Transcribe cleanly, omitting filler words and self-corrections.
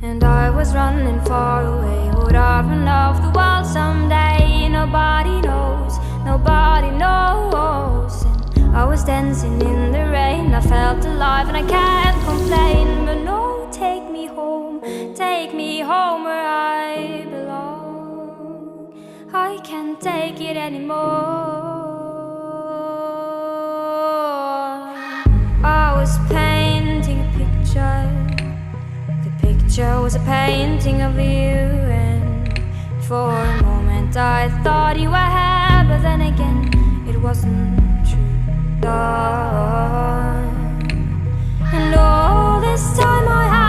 And I was running far away. Would I run off the world someday? Nobody knows, nobody knows. And I was dancing in the rain. I felt alive and I can't complain. But no, take me home where I belong. I can't take it anymore. I was painting a picture. The picture was a painting of you, and for a moment I thought you were here, but then again it wasn't true. And all this time I had